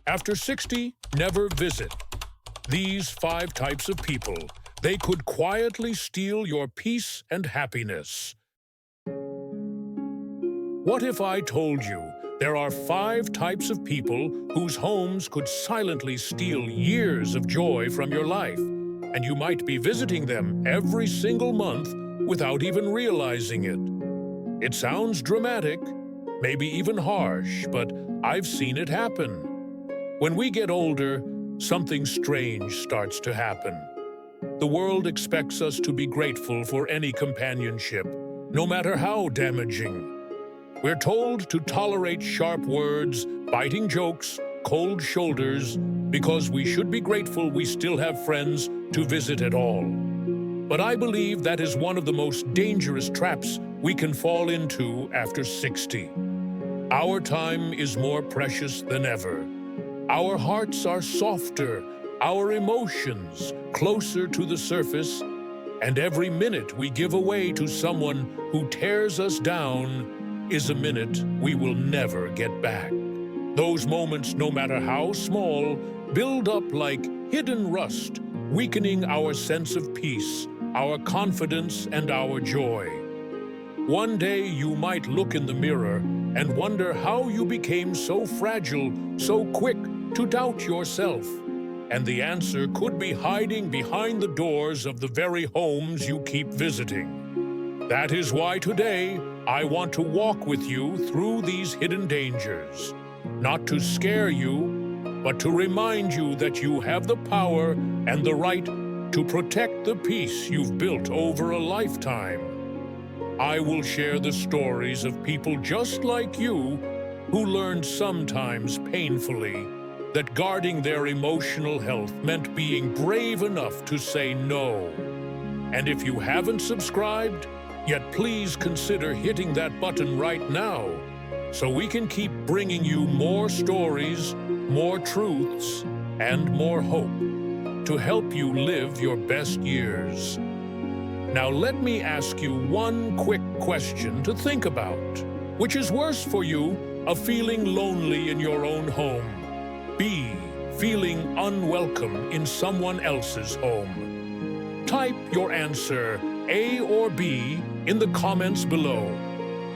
After 60, never visit. These 5 types of people, they could quietly steal your peace and happiness. What if I told you there are 5 types of people whose homes could silently steal years of joy from your life, and you might be visiting them every single month without even realizing it? It sounds dramatic, maybe even harsh, but I've seen it happen. When we get older, something strange starts to happen. The world expects us to be grateful for any companionship, no matter how damaging. We're told to tolerate sharp words, biting jokes, cold shoulders, because we should be grateful we still have friends to visit at all. But I believe that is one of the most dangerous traps we can fall into after 60. Our time is more precious than ever. Our hearts are softer, our emotions closer to the surface, and every minute we give away to someone who tears us down is a minute we will never get back. Those moments, no matter how small, build up like hidden rust, weakening our sense of peace, our confidence, and our joy. One day you might look in the mirror and wonder how you became so fragile, so quick to doubt yourself. And the answer could be hiding behind the doors of the very homes you keep visiting. That is why today, I want to walk with you through these hidden dangers, not to scare you, but to remind you that you have the power and the right to protect the peace you've built over a lifetime. I will share the stories of people just like you who learned sometimes painfully that guarding their emotional health meant being brave enough to say no. And if you haven't subscribed, yet please consider hitting that button right now so we can keep bringing you more stories, more truths, and more hope to help you live your best years. Now let me ask you one quick question to think about. Which is worse for you, a feeling lonely in your own home? B, feeling unwelcome in someone else's home? Type your answer, A or B, in the comments below.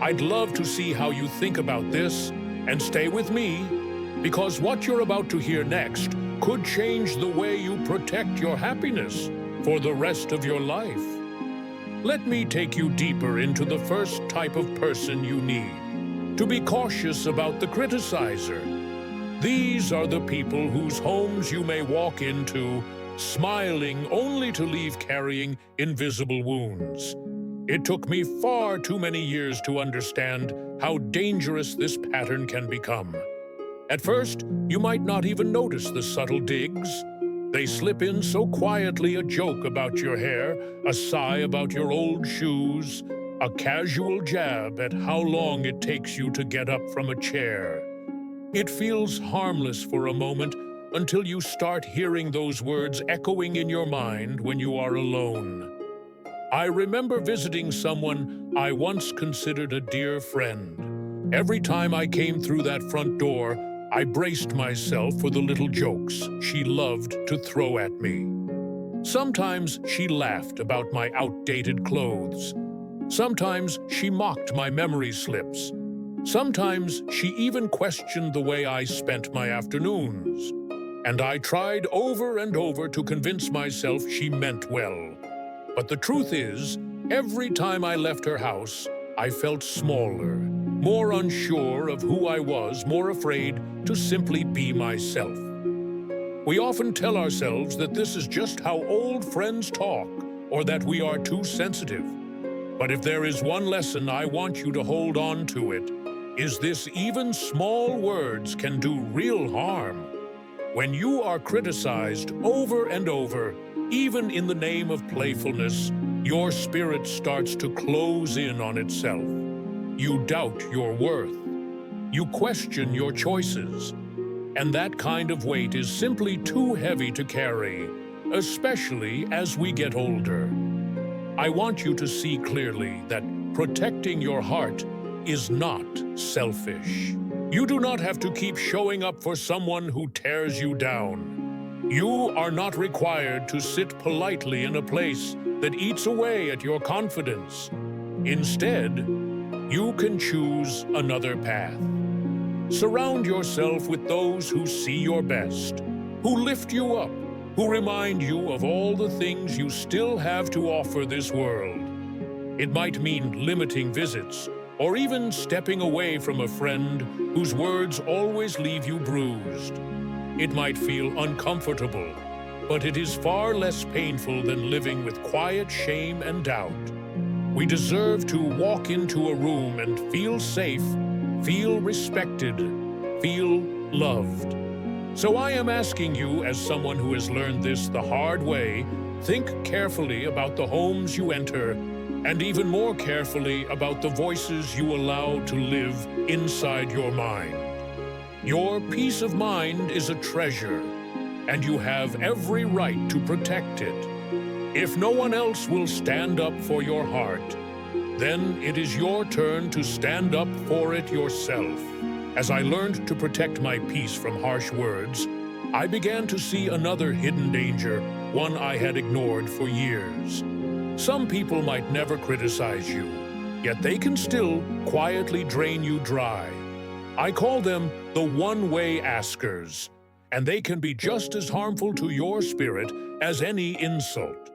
I'd love to see how you think about this, and stay with me, because what you're about to hear next could change the way you protect your happiness for the rest of your life. Let me take you deeper into the first type of person you need. To be cautious about the criticizer. These are the people whose homes you may walk into, smiling only to leave carrying invisible wounds. It took me far too many years to understand how dangerous this pattern can become. At first, you might not even notice the subtle digs. They slip in so quietly, a joke about your hair, a sigh about your old shoes, a casual jab at how long it takes you to get up from a chair. It feels harmless for a moment until you start hearing those words echoing in your mind when you are alone. I remember visiting someone I once considered a dear friend. Every time I came through that front door, I braced myself for the little jokes she loved to throw at me. Sometimes she laughed about my outdated clothes. Sometimes she mocked my memory slips. Sometimes she even questioned the way I spent my afternoons. And I tried over and over to convince myself she meant well. But the truth is, every time I left her house, I felt smaller, more unsure of who I was, more afraid to simply be myself. We often tell ourselves that this is just how old friends talk, or that we are too sensitive. But if there is one lesson I want you to hold on to, it is this: even small words can do real harm. When you are criticized over and over, even in the name of playfulness, your spirit starts to close in on itself. You doubt your worth. You question your choices. And that kind of weight is simply too heavy to carry, especially as we get older. I want you to see clearly that protecting your heart is not selfish. You do not have to keep showing up for someone who tears you down. You are not required to sit politely in a place that eats away at your confidence. Instead, you can choose another path. Surround yourself with those who see your best, who lift you up, who remind you of all the things you still have to offer this world. It might mean limiting visits, or even stepping away from a friend whose words always leave you bruised. It might feel uncomfortable, but it is far less painful than living with quiet shame and doubt. We deserve to walk into a room and feel safe, feel respected, feel loved. So I am asking you, as someone who has learned this the hard way, think carefully about the homes you enter, and even more carefully about the voices you allow to live inside your mind. Your peace of mind is a treasure, and you have every right to protect it. If no one else will stand up for your heart, then it is your turn to stand up for it yourself. As I learned to protect my peace from harsh words, I began to see another hidden danger, one I had ignored for years. Some people might never criticize you, yet they can still quietly drain you dry. I call them the one-way askers, and they can be just as harmful to your spirit as any insult.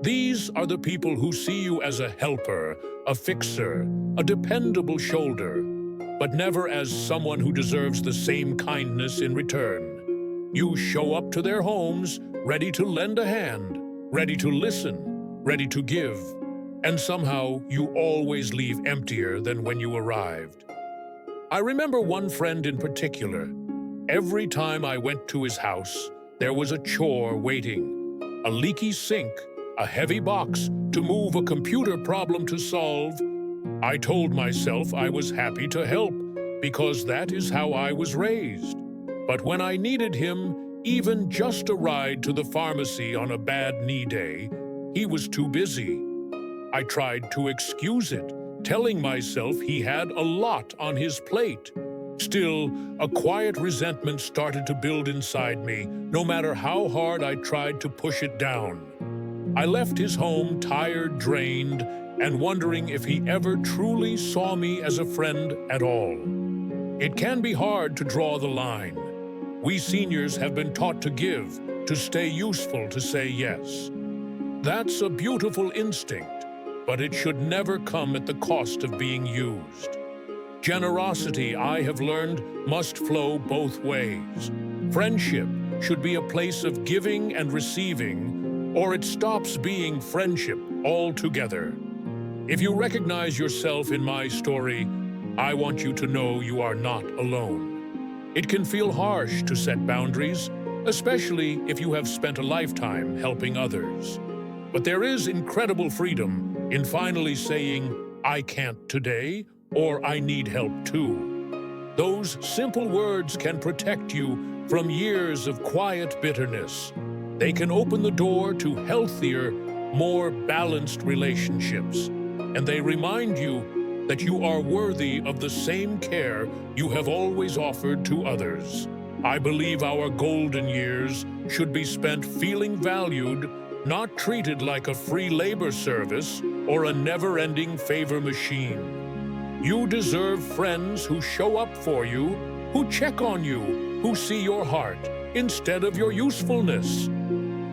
These are the people who see you as a helper, a fixer, a dependable shoulder, but never as someone who deserves the same kindness in return. You show up to their homes, ready to lend a hand, ready to listen, ready to give, and somehow you always leave emptier than when you arrived. I remember one friend in particular. Every time I went to his house, there was a chore waiting, a leaky sink, a heavy box to move, a computer problem to solve. I told myself I was happy to help because that is how I was raised. But when I needed him, even just a ride to the pharmacy on a bad knee day, he was too busy. I tried to excuse it, telling myself he had a lot on his plate. Still, a quiet resentment started to build inside me, no matter how hard I tried to push it down. I left his home tired, drained, and wondering if he ever truly saw me as a friend at all. It can be hard to draw the line. We seniors have been taught to give, to stay useful, to say yes. That's a beautiful instinct, but it should never come at the cost of being used. Generosity, I have learned, must flow both ways. Friendship should be a place of giving and receiving, or it stops being friendship altogether. If you recognize yourself in my story, I want you to know you are not alone. It can feel harsh to set boundaries, especially if you have spent a lifetime helping others. But there is incredible freedom in finally saying, "I can't today," or "I need help too." Those simple words can protect you from years of quiet bitterness. They can open the door to healthier, more balanced relationships, and they remind you that you are worthy of the same care you have always offered to others. I believe our golden years should be spent feeling valued, not treated like a free labor service or a never-ending favor machine. You deserve friends who show up for you, who check on you, who see your heart instead of your usefulness.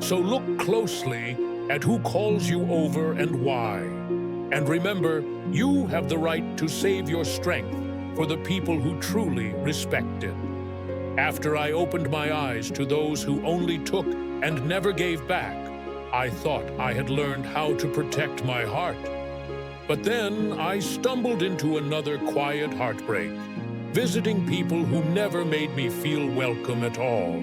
So look closely at who calls you over and why. And remember, you have the right to save your strength for the people who truly respect it. After I opened my eyes to those who only took and never gave back, I thought I had learned how to protect my heart. But then I stumbled into another quiet heartbreak, visiting people who never made me feel welcome at all.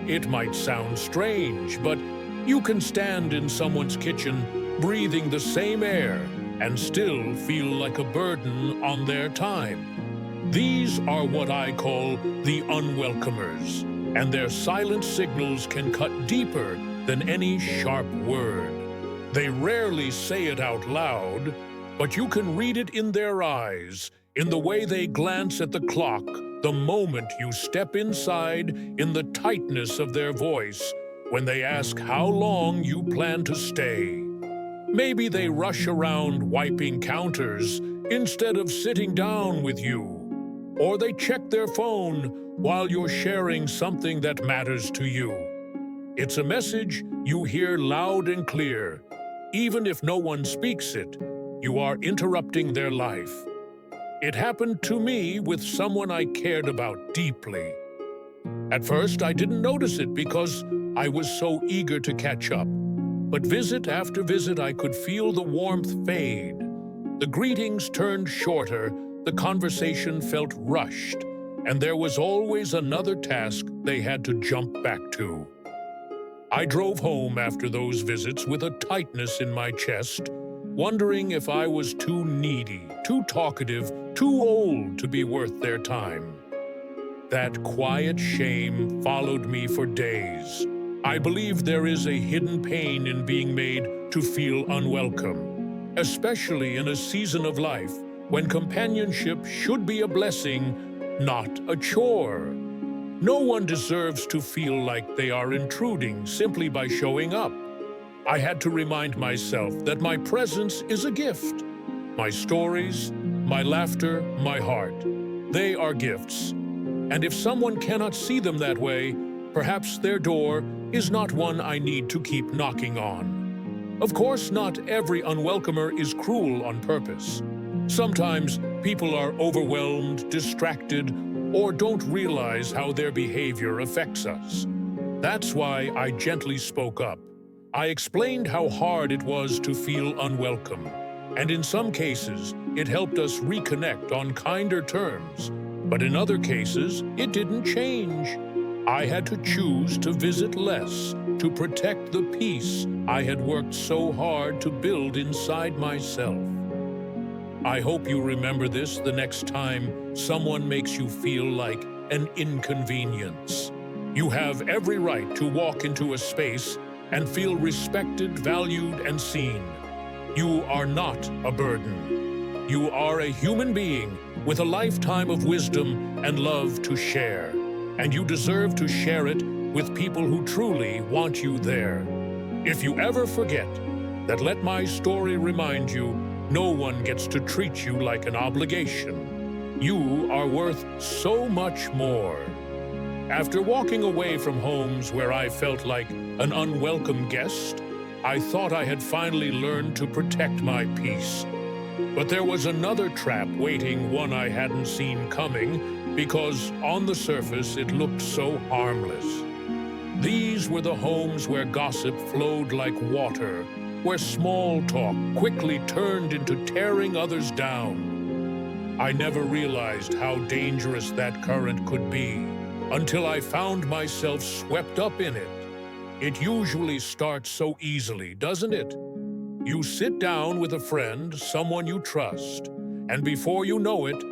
It might sound strange, but you can stand in someone's kitchen, breathing the same air, and still feel like a burden on their time. These are what I call the unwelcomers, and their silent signals can cut deeper than any sharp word. They rarely say it out loud, but you can read it in their eyes, in the way they glance at the clock, the moment you step inside in the tightness of their voice when they ask how long you plan to stay. Maybe they rush around wiping counters instead of sitting down with you, or they check their phone while you're sharing something that matters to you. It's a message you hear loud and clear. Even if no one speaks it, you are interrupting their life. It happened to me with someone I cared about deeply. At first, I didn't notice it because I was so eager to catch up. But visit after visit, I could feel the warmth fade. The greetings turned shorter, the conversation felt rushed, and there was always another task they had to jump back to. I drove home after those visits with a tightness in my chest, wondering if I was too needy, too talkative, too old to be worth their time. That quiet shame followed me for days. I believe there is a hidden pain in being made to feel unwelcome, especially in a season of life when companionship should be a blessing, not a chore. No one deserves to feel like they are intruding simply by showing up. I had to remind myself that my presence is a gift. My stories, my laughter, my heart, they are gifts. And if someone cannot see them that way, perhaps their door is not one I need to keep knocking on. Of course, not every unwelcomer is cruel on purpose. Sometimes people are overwhelmed, distracted, or don't realize how their behavior affects us. That's why I gently spoke up. I explained how hard it was to feel unwelcome, and in some cases, it helped us reconnect on kinder terms. But in other cases, it didn't change. I had to choose to visit less, to protect the peace I had worked so hard to build inside myself. I hope you remember this the next time someone makes you feel like an inconvenience. You have every right to walk into a space and feel respected, valued, and seen. You are not a burden. You are a human being with a lifetime of wisdom and love to share. And you deserve to share it with people who truly want you there. If you ever forget that, let my story remind you, no one gets to treat you like an obligation. You are worth so much more. After walking away from homes where I felt like an unwelcome guest, I thought I had finally learned to protect my peace. But there was another trap waiting, one I hadn't seen coming, because on the surface it looked so harmless. These were the homes where gossip flowed like water, where small talk quickly turned into tearing others down. I never realized how dangerous that current could be until I found myself swept up in it. It usually starts so easily, doesn't it? You sit down with a friend, someone you trust, and before you know it,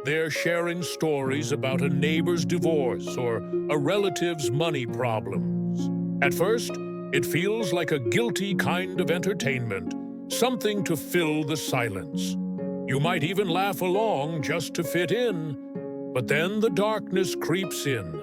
they're sharing stories about a neighbor's divorce or a relative's money problems. At first, it feels like a guilty kind of entertainment, something to fill the silence. You might even laugh along just to fit in, but then the darkness creeps in.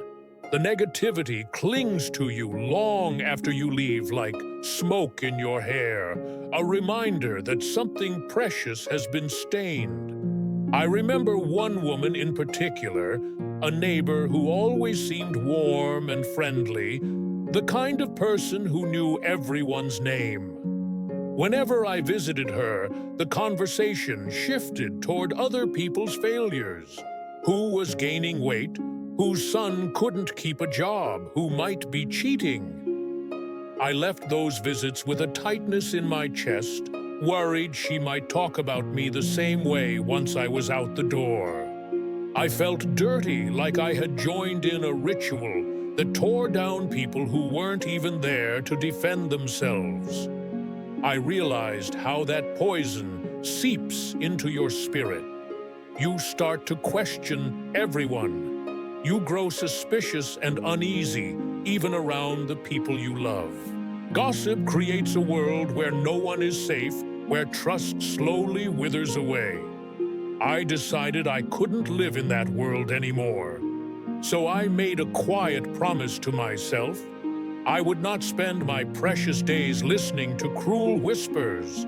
The negativity clings to you long after you leave, like smoke in your hair, a reminder that something precious has been stained. I remember one woman in particular, a neighbor who always seemed warm and friendly, the kind of person who knew everyone's name. Whenever I visited her, the conversation shifted toward other people's failures. Who was gaining weight? Whose son couldn't keep a job? Who might be cheating? I left those visits with a tightness in my chest, worried she might talk about me the same way once I was out the door. I felt dirty, like I had joined in a ritual that tore down people who weren't even there to defend themselves. I realized how that poison seeps into your spirit. You start to question everyone. You grow suspicious and uneasy, even around the people you love. Gossip creates a world where no one is safe, where trust slowly withers away. I decided I couldn't live in that world anymore. So I made a quiet promise to myself. I would not spend my precious days listening to cruel whispers.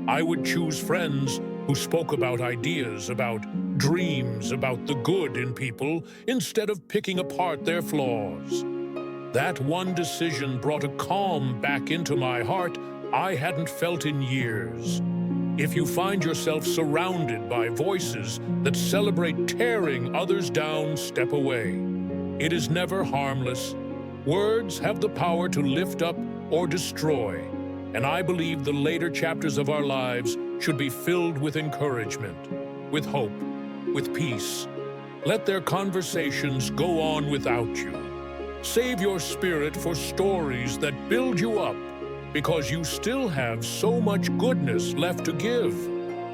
I would choose friends who spoke about ideas, about dreams, about the good in people, instead of picking apart their flaws. That one decision brought a calm back into my heart I hadn't felt in years. If you find yourself surrounded by voices that celebrate tearing others down, step away. It is never harmless. Words have the power to lift up or destroy, and I believe the later chapters of our lives should be filled with encouragement, with hope, with peace. Let their conversations go on without you. Save your spirit for stories that build you up, because you still have so much goodness left to give,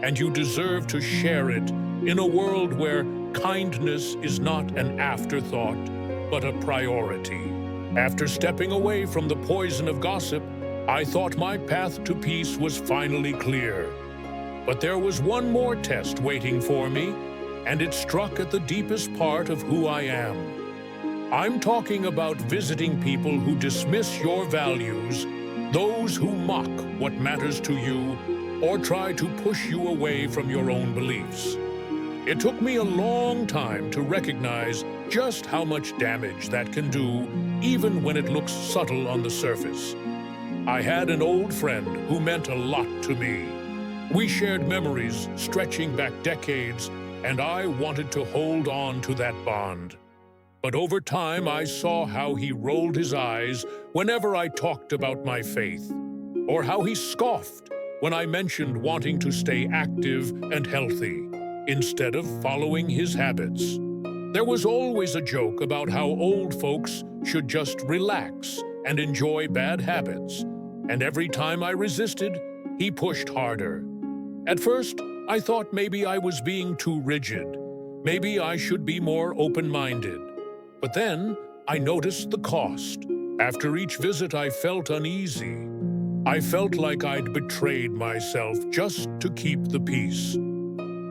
and you deserve to share it in a world where kindness is not an afterthought, but a priority. After stepping away from the poison of gossip, I thought my path to peace was finally clear. But there was one more test waiting for me, and it struck at the deepest part of who I am. I'm talking about visiting people who dismiss your values, those who mock what matters to you, or try to push you away from your own beliefs. It took me a long time to recognize just how much damage that can do, even when it looks subtle on the surface. I had an old friend who meant a lot to me. We shared memories stretching back decades, and I wanted to hold on to that bond. But over time, I saw how he rolled his eyes whenever I talked about my faith, or how he scoffed when I mentioned wanting to stay active and healthy, instead of following his habits. There was always a joke about how old folks should just relax and enjoy bad habits, and every time I resisted, he pushed harder. At first, I thought maybe I was being too rigid. Maybe I should be more open-minded. But then, I noticed the cost. After each visit, I felt uneasy. I felt like I'd betrayed myself just to keep the peace.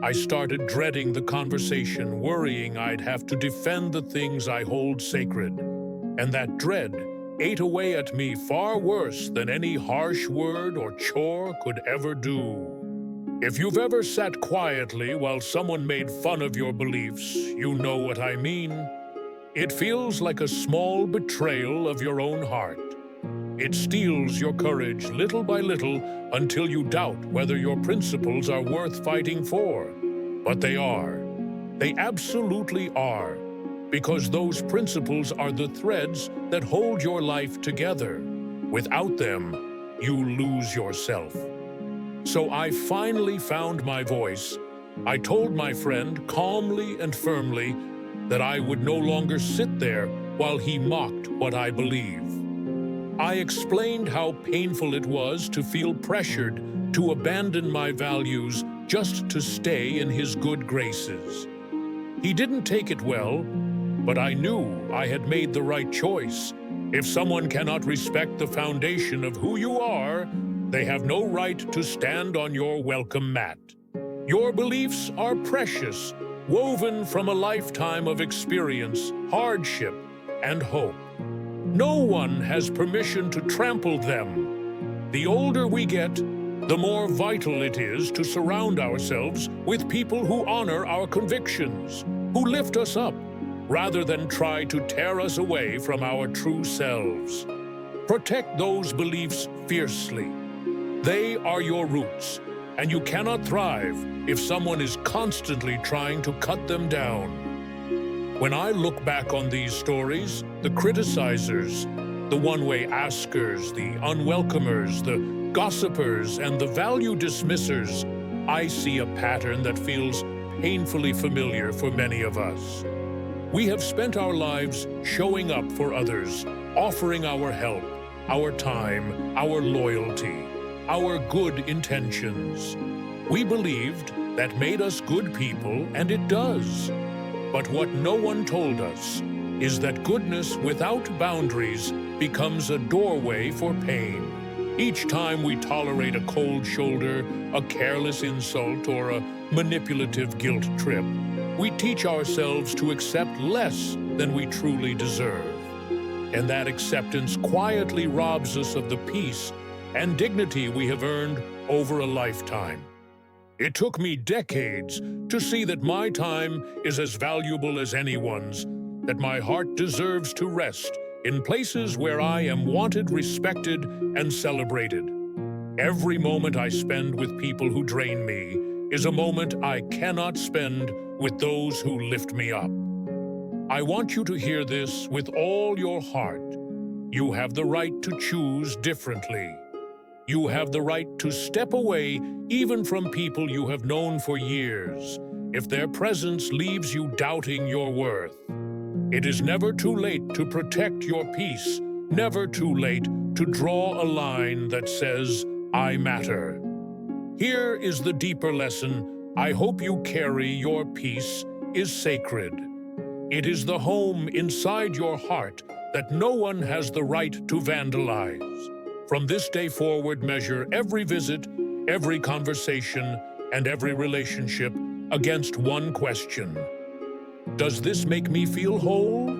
I started dreading the conversation, worrying I'd have to defend the things I hold sacred. And that dread ate away at me far worse than any harsh word or chore could ever do. If you've ever sat quietly while someone made fun of your beliefs, you know what I mean. It feels like a small betrayal of your own heart. It steals your courage little by little until you doubt whether your principles are worth fighting for. But they are. They absolutely are. Because those principles are the threads that hold your life together. Without them, you lose yourself. So I finally found my voice. I told my friend calmly and firmly that I would no longer sit there while he mocked what I believe. I explained how painful it was to feel pressured to abandon my values just to stay in his good graces. He didn't take it well, but I knew I had made the right choice. If someone cannot respect the foundation of who you are, they have no right to stand on your welcome mat. Your beliefs are precious, woven from a lifetime of experience, hardship, and hope. No one has permission to trample them. The older we get, the more vital it is to surround ourselves with people who honor our convictions, who lift us up, rather than try to tear us away from our true selves. Protect those beliefs fiercely. They are your roots, and you cannot thrive if someone is constantly trying to cut them down. When I look back on these stories, the criticizers, the one-way askers, the unwelcomers, the gossipers, and the value dismissers, I see a pattern that feels painfully familiar for many of us. We have spent our lives showing up for others, offering our help, our time, our loyalty, our good intentions. We believed that made us good people, and it does. But what no one told us is that goodness without boundaries becomes a doorway for pain. Each time we tolerate a cold shoulder, a careless insult, or a manipulative guilt trip, we teach ourselves to accept less than we truly deserve. And that acceptance quietly robs us of the peace and dignity we have earned over a lifetime. It took me decades to see that my time is as valuable as anyone's, that my heart deserves to rest in places where I am wanted, respected, and celebrated. Every moment I spend with people who drain me is a moment I cannot spend with those who lift me up. I want you to hear this with all your heart. You have the right to choose differently. You have the right to step away even from people you have known for years, if their presence leaves you doubting your worth. It is never too late to protect your peace, never too late to draw a line that says, "I matter." Here is the deeper lesson I hope you carry: your peace is sacred. It is the home inside your heart that no one has the right to vandalize. From this day forward, measure every visit, every conversation, and every relationship against one question. Does this make me feel whole,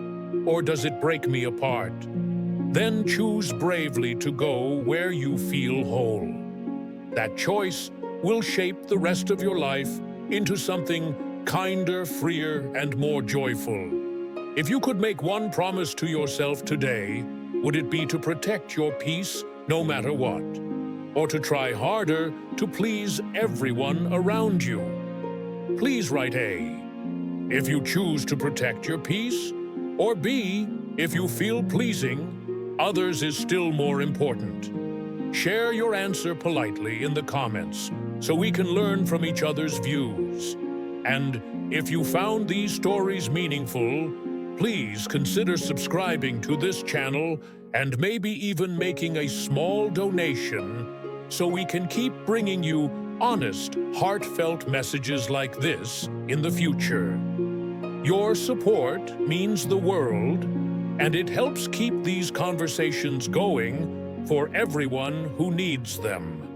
or does it break me apart? Then choose bravely to go where you feel whole. That choice will shape the rest of your life into something kinder, freer, and more joyful. If you could make one promise to yourself today, would it be to protect your peace no matter what, or to try harder to please everyone around you? Please write A if you choose to protect your peace, or B if you feel pleasing others is still more important. Share your answer politely in the comments so we can learn from each other's views. And if you found these stories meaningful, please consider subscribing to this channel and maybe even making a small donation so we can keep bringing you honest, heartfelt messages like this in the future. Your support means the world, and it helps keep these conversations going for everyone who needs them.